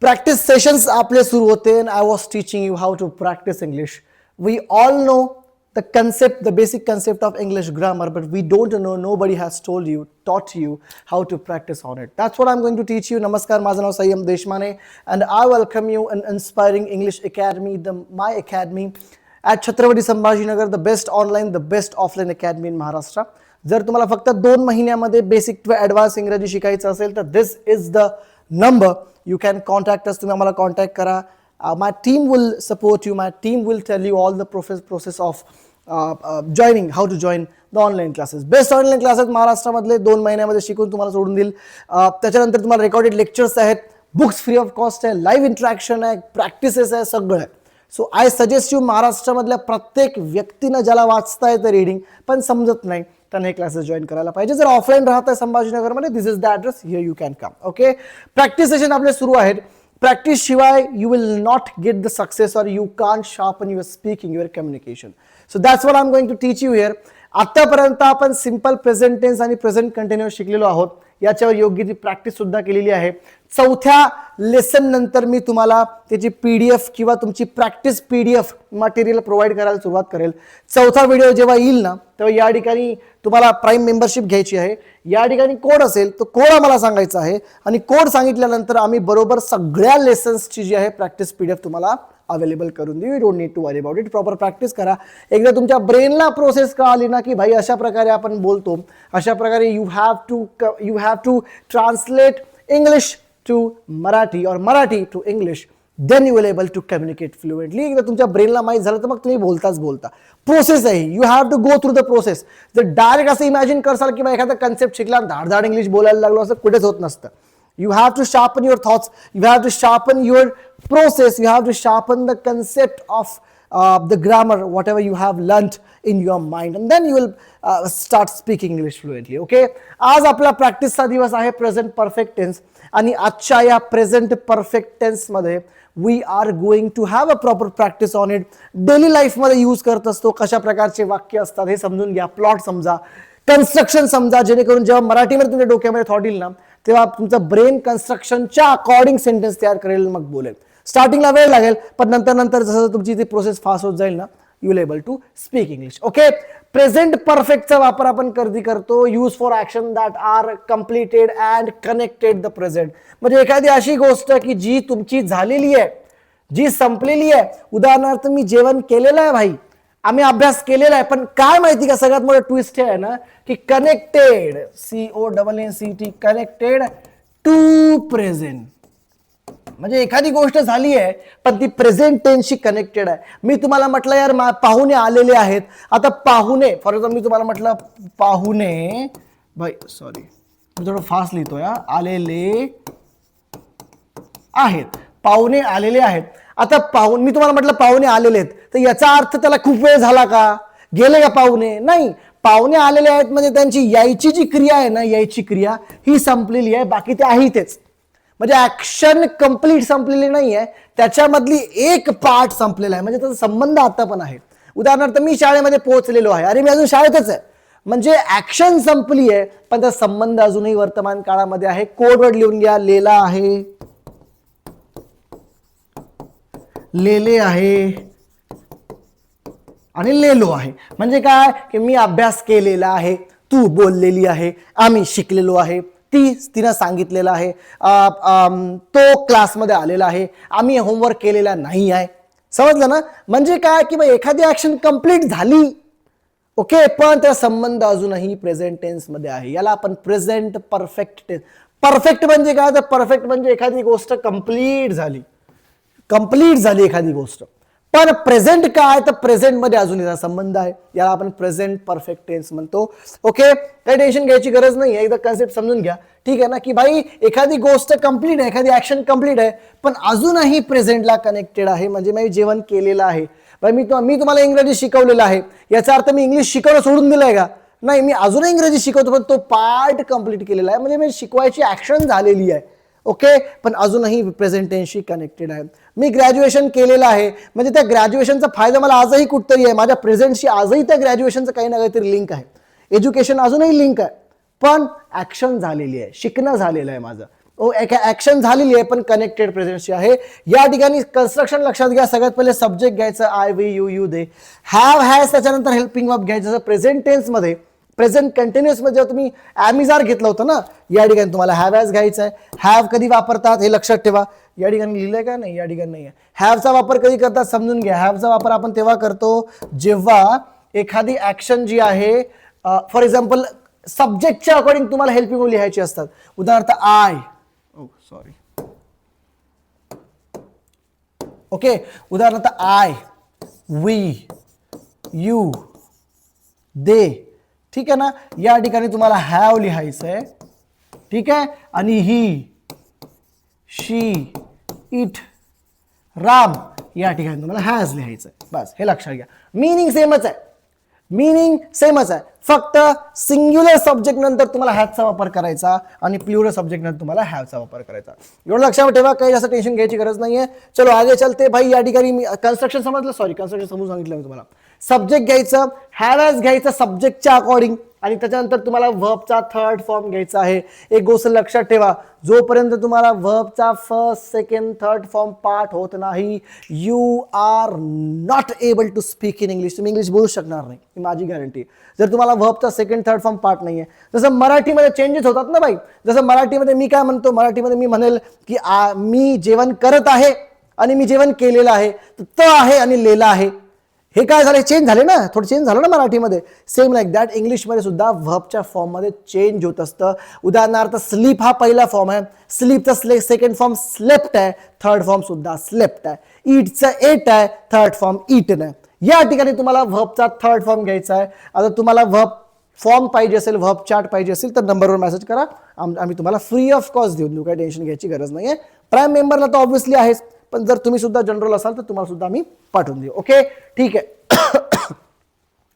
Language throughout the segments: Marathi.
Practice sessions आपले सुरू होते and I was teaching you how to practice English. We all know the concept, the basic concept of English grammar, but we don't know, nobody has taught you how to practice on it. That's what I'm going to teach you. Namaskar, माझं नाव संयम Deshmane and I welcome you in Inspiring English Academy, my academy at Chhatrapati Sambhajinagar, the best online, the best offline academy in Maharashtra. जर तुम्हाला फक्त 2 महिन्यामध्ये बेसिक टू ॲडव्हान्स इंग्रजी शिकायचं असेल तर this is the number. You can contact us. तुम्ही आम्हाला कॉन्टॅक्ट करा. My team will support you. My team will tell you all the process of joining, how to join the online classes. Best online classes महाराष्ट्रामधले 2 महिन्यामध्ये शिकून तुम्हाला सोडून देईल. त्याच्यानंतर तुम्हाला रेकॉर्डेड लेक्चर्स आहेत, बुक्स फ्री ऑफ कॉस्ट आहे, लाईव्ह इंटरॅक्शन आहे, प्रॅक्टिसेस आहे, सगळं आहे. सो आय सजेस्ट यू महाराष्ट्रामधल्या प्रत्येक व्यक्तीनं ज्याला वाचता येतं रीडिंग पण समजत नाही त्यांना हे क्लासेस जॉईन करायला पाहिजे. जर ऑफलाईन राहत आहे संभाजीनगरमध्ये, this is the address, here you can come. Okay, practice session आपले सुरू आहेत. प्रॅक्टिस शिवाय you will not get the success or you can't sharpen your speaking, your communication. So that's what I am going to teach you here. आतापर्यंत आपण सिंपल प्रेझेंट टेन्स आणि प्रेझेंट कंटिन्यूअस शिकलेलो आहोत. याच्यावर योग्य ती प्रॅक्टिस सुद्धा केलेली आहे. 4थ्या लेसन नंतर मी तुम्हाला त्याची PDF किंवा तुमची प्रॅक्टिस PDF मटेरियल प्रोव्हाइड करायला सुरुवात करेल. 4था व्हिडिओ जेव्हा येईल ना तेव्हा या ठिकाणी तुम्हाला प्राईम मेंबरशिप घ्यायची आहे. या ठिकाणी कोड असेल तो कोड आम्हाला सांगायचा आहे आणि कोड सांगितल्यानंतर आम्ही बरोबर सगळ्या लेसन्सची जी आहे प्रॅक्टिस PDF तुम्हाला अवेलेबल करून देऊ. You don't need to worry about it. Proper practice करा. एकदा तुमच्या ब्रेनला प्रोसेस कळाली ना की भाई अशा प्रकारे आपण बोलतो, अशा प्रकारे you have to translate English to Marathi or Marathi to English, then you will able to communicate fluently. एकदा तुमच्या ब्रेनला माहीत झालं तर मग तुम्ही बोलताच बोलता. प्रोसेस आहे, you have to go through the process. जर डायरेक्ट असं इमॅजिन करसाल की एखादा कन्सेप्ट शिकला धाड इंग्लिश बोलायला लागलो असं कुठेच होत नसतं. You have to sharpen your thoughts, you have to sharpen your process, you have to sharpen the concept of the grammar, whatever you have learnt in your mind, and then you will start speaking English fluently. Okay, आज आपला प्रॅक्टिसचा दिवस आहे प्रेझेंट परफेक्ट टेन्स आणि आजच्या या प्रेझेंट परफेक्ट टेन्स मध्ये we are going to have a proper practice on it. Daily लाईफमध्ये यूज करत असतो, कशा प्रकारचे वाक्य असतात हे समजून घ्या, प्लॉट समजा, कन्स्ट्रक्शन समजा, जेणेकरून जेव्हा मराठीमध्ये तुमच्या डोक्यामध्ये थॉट येईल ना तेव्हा तुमचं ब्रेन कन्स्ट्रक्शनच्या अकॉर्डिंग सेंटेन्स तयार करेल, मग बोलेल. स्टार्टिंगला वेळ लागेल पण नंतर जसं तुमची ती प्रोसेस फास्ट होत जाईल ना you will able to speak English. Okay, present परफेक्टचा वापर आपण कधी करतो? Use for action that are completed and connected the present. म्हणजे एखादी अशी गोष्ट की जी तुमची झालेली आहे, जी संपलेली आहे. उदाहरणार्थ मी जेवण केलेलं आहे भाई, आम्ही अभ्यास केलेला आहे, पण काय माहिती का सगळ्यात मोठं ट्विस्ट आहे ना की connected, CONNECT, connected to present. म्हणजे एखादी गोष्ट झाली आहे पण ती प्रेझेंट टेन्सशी कनेक्टेड आहे. मी तुम्हाला म्हटलं यार पाहुणे आलेले आहेत. आता पाहुणे, फॉर एक्झाम्पल मी तुम्हाला म्हटलं पाहुणे, भाई सॉरी मी थोडं फास्ट लिहितोय, आलेले आहेत, पाहुणे आलेले आहेत. आता मी तुम्हाला म्हटलं पाहुणे आलेले आहेत तर याचा अर्थ त्याला खूप वेळ झाला का, गेले का पाहुणे? नाही, पाहुणे आलेले आहेत म्हणजे त्यांची यायची जी क्रिया आहे ना, यायची क्रिया ही संपलेली आहे, बाकी ते आहे तेच. म्हणजे ऍक्शन कंप्लीट संपलेली नाही आहे, त्याच्यामधली एक पार्ट संपलेला आहे, म्हणजे त्याचा संबंध आता पण आहे. उदाहरणार्थ मी शाळेमध्ये पोहोचलेलो आहे, अरे मी अजून शाळेतच आहे, म्हणजे ऍक्शन संपली आहे पण त्याचा संबंध अजूनही वर्तमान काळामध्ये आहे. कोडवर्ड लिहून घ्या, लेला आहे, लेले आहे आणि लेलो आहे. म्हणजे काय की मी अभ्यास केलेला आहे, तू बोललेली आहे, आम्ही शिकलेलो आहे, तिनं सांगितलेलं आहे, तो क्लासमध्ये आलेला आहे, आम्ही होमवर्क केलेला नाही आहे. समजलं ना? म्हणजे काय की एखादी ऍक्शन कंप्लीट झाली, ओके, पण त्या संबंध अजूनही प्रेझेंट टेन्स मध्ये आहे. याला आपण प्रेझेंट परफेक्ट टेन्स. परफेक्ट म्हणजे काय? तर परफेक्ट म्हणजे एखादी गोष्ट कंप्लीट झाली एखादी गोष्ट. पण प्रेझेंट काय? तर प्रेझेंट मध्ये अजून याचा संबंध आहे, याला आपण प्रेझेंट परफेक्ट टेन्स म्हणतो. ओके, काही टेन्शन घ्यायची गरज नाही आहे, एकदा कन्सेप्ट समजून घ्या. ठीक आहे ना की भाई एखादी गोष्ट कंप्लीट आहे, एखादी ऍक्शन कंप्लीट आहे पण अजूनही प्रेझेंटला कनेक्टेड आहे. म्हणजे मी जेवण केलेलं आहे, भाई मी तुम्हाला इंग्रजी शिकवलेलं आहे, याचा अर्थ मी इंग्लिश शिकवणं सोडून दिलंय का? नाही, मी अजूनही इंग्रजी शिकवतो पण तो पार्ट कंप्लीट केलेला आहे, म्हणजे मी शिकवायची ऍक्शन झालेली आहे. ओके, पण अजूनही प्रेझेंट टेन्सशी कनेक्टेड आहे. मी ग्रॅज्युएशन केलेलं आहे म्हणजे त्या ग्रॅज्युएशनचा फायदा मला आजही कुठतरी आहे, माझ्या प्रेझेंटशी आजही त्या ग्रॅज्युएशनचं काही ना काहीतरी लिंक आहे. एज्युकेशन अजूनही लिंक आहे पण ऍक्शन झालेली आहे, शिकणं झालेलं आहे माझं. ऍक्शन झालेली आहे पण कनेक्टेड प्रेझेंटची आहे. या ठिकाणी कन्स्ट्रक्शन लक्षात घ्या. सगळ्यात पहिले सब्जेक्ट घ्यायचं I, we, you, you, they. Have, has त्याच्यानंतर हेल्पिंग वर्ब घ्यायचं. जसं प्रेझेंट टेन्स मध्ये, प्रेझेंट कंटिन्युअस मध्ये जेव्हा तुम्ही ॲमिजार घेतलं होतं ना, या ठिकाणी तुम्हाला हॅव हॅज घ्यायचं आहे. हॅव कधी वापरतात हे लक्षात ठेवा. या ठिकाणी लिहिलंय का नाही, या ठिकाणी नाही आहे. हॅवचा वापर कधी करतात समजून घ्या. हॅवचा वापर आपण तेव्हा करतो जेव्हा एखादी ऍक्शन जी आहे, फॉर एक्झाम्पल सब्जेक्टच्या अकॉर्डिंग तुम्हाला हेल्पिंग वर्ब लिहायची असतात. उदाहरणार्थ आय, सॉरी, ओके, उदाहरणार्थ आय, वी, यू, दे. ठीक आहे ना. या ठिकाणी तुम्हाला हॅव लिहायचं आहे. ठीक आहे. आणि ही, शी, इट, राम या ठिकाणी तुम्हाला हॅज लिहायचं आहे. बस हे लक्षात घ्या. मीनिंग सेमच आहे. मीनिंग सेमच आहे. फक्त सिंग्युलर सब्जेक्ट नंतर तुम्हाला हॅजचा वापर करायचा आणि प्लुरल सब्जेक्ट नंतर तुम्हाला हॅवचा वापर करायचा. एवढं लक्षात ठेवा. काही जास्त टेन्शन घ्यायची गरज नाहीये. चलो आगे चलते भाई. या ठिकाणी मी कन्स्ट्रक्शन समजलं, सॉरी कन्स्ट्रक्शन समजून सांगितलं मी तुम्हाला. सब्जेक्ट घ्यायचं, हॅव हॅज घ्यायचं सब्जेक्टच्या अकॉर्डिंग आणि त्याच्यानंतर तुम्हाला व्हर्बचा थर्ड फॉर्म घ्यायचा आहे. एक गोष्ट लक्षात ठेवा, जोपर्यंत तुम्हाला व्हर्बचा फर्स्ट, सेकंड, थर्ड फॉर्म पाठ होत नाही, you are not able to speak in English. तुम्ही इंग्लिश बोलू शकणार नाही, ही माझी गॅरंटी. जर तुम्हाला व्हर्बचा सेकंड, थर्ड फॉर्म पाठ नाहीये. जसं मराठीमध्ये चेंजेस होतात ना बाई. जसं मराठीमध्ये मी काय म्हणतो, मराठीमध्ये मी म्हणेल की मी जेवण करत आहे आणि मी जेवण केलेलं आहे. त आहे आणि लेला आहे, हे काय झाले, चेंज झाले ना, थोडं चेंज झालं ना मराठीमध्ये. सेम लाईक दॅट इंग्लिशमध्ये सुद्धा व्हर्बच्या फॉर्ममध्ये चेंज होत असतं. उदाहरणार्थ स्लीप हा पहिला फॉर्म आहे, स्लीपचा सेकंड फॉर्म स्लेप्ट आहे, थर्ड फॉर्म सुद्धा स्लेप्ट आहे. ईटचा एट आहे, थर्ड फॉर्म ईटन आहे. या ठिकाणी तुम्हाला व्हर्बचा थर्ड फॉर्म घ्यायचा आहे. आता तुम्हाला व्हर्ब फॉर्म पाहिजे असेल, व्हर्ब चार्ट पाहिजे असेल तर नंबरवर मेसेज करा, आम्ही तुम्हाला फ्री ऑफ कॉस्ट देऊन देऊ. काही टेन्शन घ्यायची गरज नाही आहे. प्राईम मेंबरला तर ऑब्व्हियसली आहेच, पण जर तुम्ही सुद्धा जनरल असाल तर तुम्हाला सुद्धा आम्ही पाठवून देऊ. ओके, ठीक आहे.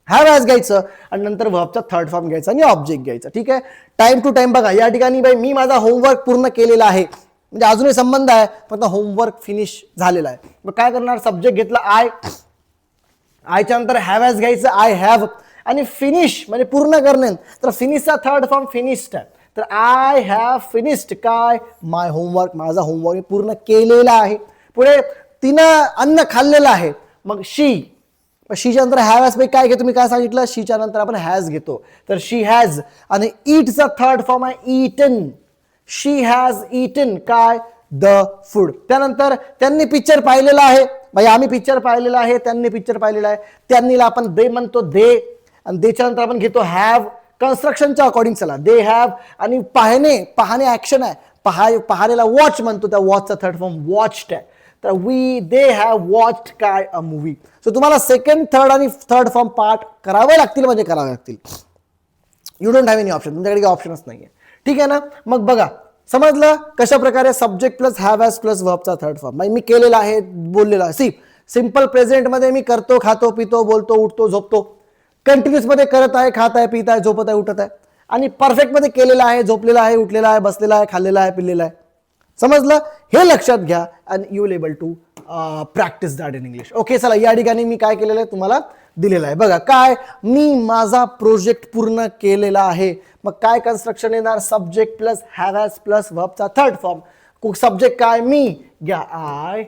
हॅव हॅज घ्यायचं आणि नंतर व्हर्बचा थर्ड फॉर्म घ्यायचा आणि ऑब्जेक्ट घ्यायचा. ठीक आहे. टाइम टू टाइम बघा. या ठिकाणी बाई मी माझा होमवर्क पूर्ण केलेला आहे, म्हणजे अजूनही संबंध आहे, फक्त होमवर्क फिनिश झालेला आहे. मग काय करणार, सब्जेक्ट घेतला आय, आयच्या नंतर हॅव हॅज घ्यायचं, आय हॅव, आणि फिनिश म्हणजे पूर्ण करणे. तर फिनिशचा थर्ड फॉर्म फिनिश्ड आहे. तर आय हॅव फिनिश्ड काय, माय होमवर्क, माझा होमवर्क पूर्ण केलेला आहे. पुढे तिनं अन्न खाल्लेलं आहे, मग शी, शीच्या नंतर हॅव हॅज काय घेतो, मी काय सांगितलं, शीच्या नंतर आपण हॅज घेतो. तर शी हॅज, आणि ईटचा थर्ड फॉर्म आहे ईटन, शी हॅज ईटन काय, द फूड. त्यानंतर त्यांनी पिक्चर पाहिलेला आहे, भाई आम्ही पिक्चर पाहिलेला आहे, त्यांनी पिक्चर पाहिलेला आहे. त्यांनीला आपण दे म्हणतो, दे, आणि देच्या नंतर आपण घेतो हॅव. कन्स्ट्रक्शनच्या अकॉर्डिंग चला, दे हॅव. आणि पाहणे ऍक्शन आहे, पाहणेला वॉच म्हणतो, त्या वॉचचा थर्ड फॉर्म वॉच्ड आहे. तर दे हॅव वॉच्ड काय, अ मूवी. सो तुम्हाला सेकंड, थर्ड आणि थर्ड फॉर्म पार्ट करावे लागतील, म्हणजे करावे लागतील. You don't have any option, तुमच्याकडे काही ऑप्शनच नाहीये. ठीक आहे ना. मग बघा, समजलं कशा प्रकारे subject plus have has plus व्हर्बचा थर्ड फॉर्म. मी केलेला आहे, बोललेला आहे. सिंपल प्रेझेंट मध्ये मी करतो, खातो, पितो, बोलतो, उठतो, झोपतो. कंटिन्युअस मध्ये करत आहे, खात आहे, पित आहे, झोपत आहे, उठत आहे. आणि परफेक्ट मध्ये केलेला आहे, झोपलेला आहे, उठलेला आहे, बसलेला आहे, खाल्लेला आहे, पिल्लेला आहे. समजलं, हे लक्षात घ्या. And you will able to practise that in English. Okay, चला या ठिकाणी मी काय केलेलं आहे तुम्हाला दिलेलं आहे. बघा काय, मी माझा प्रोजेक्ट पूर्ण केलेला आहे. मग काय कन्स्ट्रक्शन येणार, subject plus have has plus व्हर्बचा थर्ड फॉर्म. सब्जेक्ट काय, मी घ्या आय.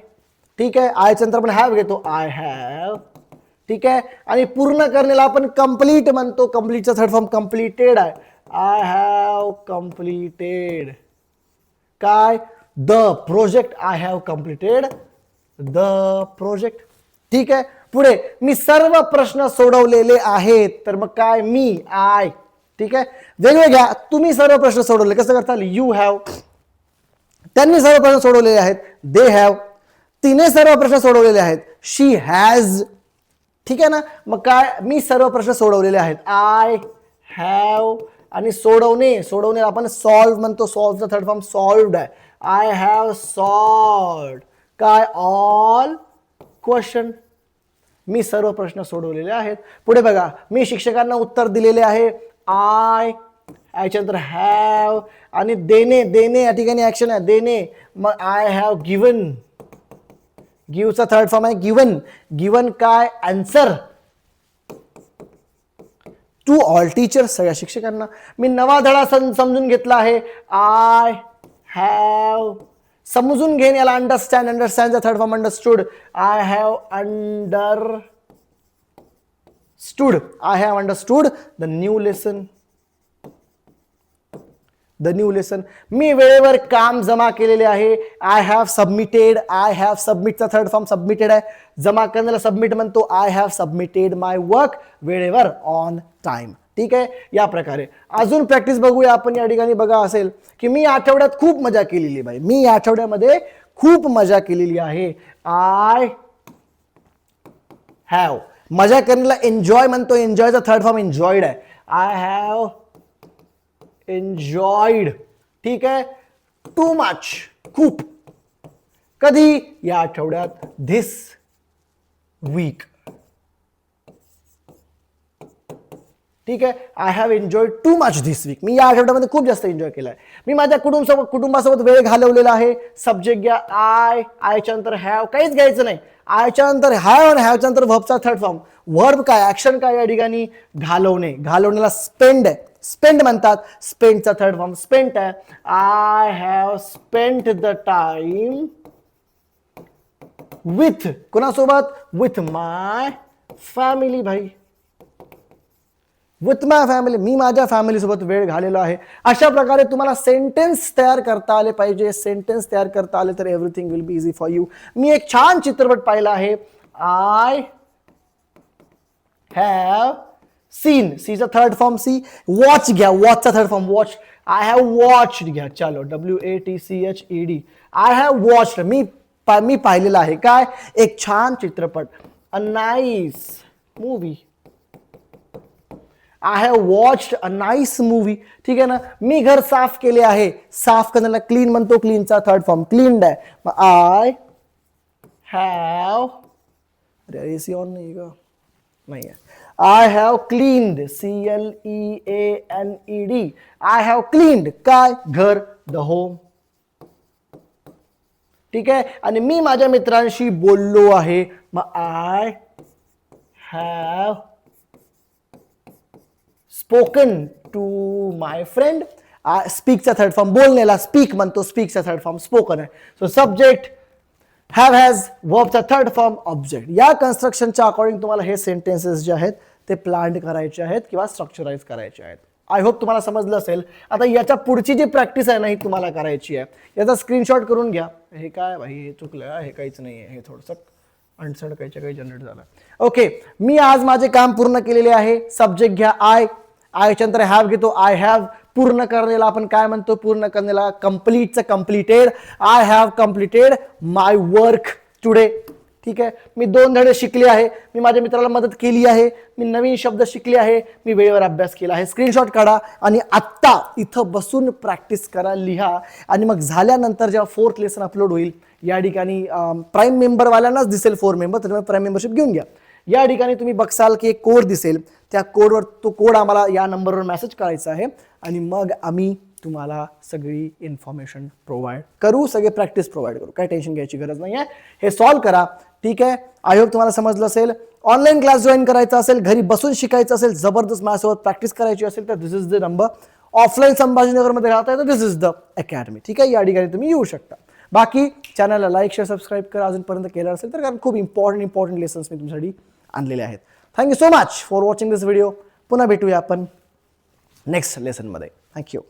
ठीक आहे. आयच्या नंतर आपण हॅव घेतो, आय हॅव. ठीक आहे. आणि पूर्ण करण्याला आपण कंप्लीट म्हणतो, कंप्लीटचा थर्ड फॉर्म कंप्लीटेड आहे, आय हॅव कंप्लीटेड काय, the project, I have completed the project. ठीक आहे. पुढे मी सर्व प्रश्न सोडवलेले आहेत, तर मग काय, मी आय. ठीक आहे. वेगवेगळ्या, तुम्ही सर्व प्रश्न सोडवले, कसं करताल, यू हॅव. त्यांनी सर्व प्रश्न सोडवलेले आहेत, दे हॅव. तिने सर्व प्रश्न सोडवलेले आहेत, शी हॅज. ठीक आहे ना. मग काय, मी सर्व प्रश्न सोडवलेले आहेत, आय हॅव. आणि सोडवणे आपण सॉल्व म्हणतो, सॉल्वचा थर्ड फॉर्म सॉल्व्ड आहे, आय हॅव सॉल्व्ड काय, ऑल क्वेश्चन. मी सर्व प्रश्न सोडवलेले आहेत. पुढे बघा, मी शिक्षकांना उत्तर दिलेले आहे, आय, याच्यानंतर हॅव. आणि देणे या ठिकाणी ऍक्शन आहे, देणे, मग आय हॅव गिवन. गिव्हचा थर्ड फॉर्म आहे गिवन. गिवन काय, आन्सर टू ऑल टीचर्स, सगळ्या शिक्षकांना. मी नवा धडा समजून घेतला आहे, आय हॅव, समजून घेईन याला अंडरस्टँड, अंडरस्टँडचा third form understood. I have understood, I have understood the new lesson, the new lesson. मी वेळेवर काम जमा केलेले आहे. I have submitted, I have सबमिटचा थर्ड फॉर्म सबमिटेड आहे. जमा करण्याला सबमिट म्हणतो. I have submitted my work, वेळेवर, ऑन टाइम. ठीक आहे, या प्रकारे. अजून प्रॅक्टिस बघूया आपण. या ठिकाणी बघा असेल की मी आठवड्यात खूप मजा केलेली बाई, मी या आठवड्यामध्ये खूप मजा केलेली आहे. आय हॅव, मजा करण्याला एन्जॉय म्हणतो. एन्जॉयचा थर्ड फॉर्म एन्जॉयड आहे. I have enjoyed. ठीक आहे, टू मच, खूप. कधी? या आठवड्यात, धिस वीक. ठीक आहे, I have enjoyed too much this week. मी या आठवड्यामध्ये खूप जास्त एन्जॉय केलाय. मी माझ्या कुटुंबासोबत वेळ घालवलेला आहे. सब्जेक्ट घ्या आय, आयच्या नंतर हॅव, काहीच घ्यायचं नाही. आयच्या नंतर हॅव आणि हॅवच्या नंतर व्हर्बचा थर्ड फॉर्म. व्हर्ब काय, ऍक्शन काय या ठिकाणी? घालवणे. घालवण्याला स्पेंड आहे, स्पेंड म्हणतात. स्पेंडचा थर्ड फॉर्म स्पेंट आहे. I have spent the time with, कोणासोबत? With my family. भाई, विथ माय फॅमिली, मी माझ्या फॅमिली सोबत वेळ घालवलेला आहे. अशा प्रकारे तुम्हाला सेंटेन्स तयार करता आले पाहिजे. सेंटेन्स तयार करता आले तर everything will be easy for you. मी एक छान चित्रपट पाहिला आहे. आय हॅव सीन, सीचा थर्ड फॉर्म सी. वॉच घ्या, वॉचचा third form watch. I have watched घ्या, चलो, WATCHED. आय हॅव वॉच्ड, मी पाहिलेला आहे. काय? एक छान चित्रपट, a nice movie. I have watched a nice movie. ठीक आहे ना. मी घर साफ केले आहे. साफ करण्याला क्लीन म्हणतो. क्लीनचा थर्ड फॉर्म क्लीन्ड आहे. मग आय हॅव, अरे एसी ऑन नाही का? नाही आहे. I have cleaned, CLEANED. I have cleaned काय? घर, द होम. ठीक आहे. आणि मी माझ्या मित्रांशी बोललो आहे. मग I have spoken to my friend. स्पीकचा थर्ड फॉर्म, बोलण्याला स्पीक म्हणतो. स्पीकचा थर्ड फॉर्म स्पोकन आहे. सो सब्जेक्ट हॅव हॅज, वर्बचा थर्ड फॉर्म ऑब्जेक्ट. या कन्स्ट्रक्शनच्या अकॉर्डिंग तुम्हाला हे सेंटेन्सेस जे आहेत ते प्लांट करायचे आहेत किंवा स्ट्रक्चराइज करायचे आहेत. आय होप तुम्हाला समजलं असेल. आता याच्या पुढची जी प्रॅक्टिस आहे ना ही तुम्हाला करायची आहे. याचा स्क्रीनशॉट करून घ्या. हे काय भाई, हे चुकलं, हे काहीच नाही आहे, हे थोडंसं अडचण काही जनरेट झालं. ओके, मी आज माझे काम पूर्ण केलेले आहे. सब्जेक्ट घ्या आय, आयच्या नंतर हॅव घेतो. आय हॅव, पूर्ण करण्याला आपण काय म्हणतो? पूर्ण करण्याला कम्प्लीटचं completed. I have completed my work today. ठीक आहे, मी 2 धडे शिकले आहे. मी माझ्या मित्राला मदत केली आहे. मी नवीन शब्द शिकले आहे. मी वेळेवर अभ्यास केला आहे. स्क्रीनशॉट काढा आणि आत्ता इथं बसून प्रॅक्टिस करा, लिहा. आणि मग झाल्यानंतर जेव्हा 4th लेसन अपलोड होईल या ठिकाणी प्राईम मेंबरवाल्यांनाच दिसेल 4 मेंबर, तर प्राईम मेंबरशिप घेऊन घ्या. या ठिकाणी तुम्ही बघसाल की एक कोड दिसेल. त्या कोडवर, तो कोड आम्हाला या नंबरवर मेसेज करायचा आहे आणि मग आम्ही तुम्हाला सगळी इन्फॉर्मेशन प्रोव्हाइड करू, सगळे प्रॅक्टिस प्रोव्हाइड करू. काय टेन्शन घ्यायची गरज नाही आहे. हे सॉल्व्ह करा. ठीक आहे, आय होप तुम्हाला समजलं असेल. ऑनलाईन क्लास जॉईन करायचा असेल, घरी बसून शिकायचं असेल, जबरदस्त माझ्यासोबत प्रॅक्टिस करायची असेल तर this is the number. Offline संभाजीनगरमध्ये राहता तर दिस इज द अकॅडमी. ठीक आहे, या ठिकाणी तुम्ही येऊ शकता. बाकी चॅनलला लाईक, शेअर, सबस्क्राईब करा अजूनपर्यंत केलं असेल तर, कारण खूप इम्पॉर्टंट लेसन्स मी तुमच्यासाठी आणलेले आहेत. Thank you so much for watching this video. पुन्हा भेटूया आपण नेक्स्ट लेसनमध्ये. थँक्यू.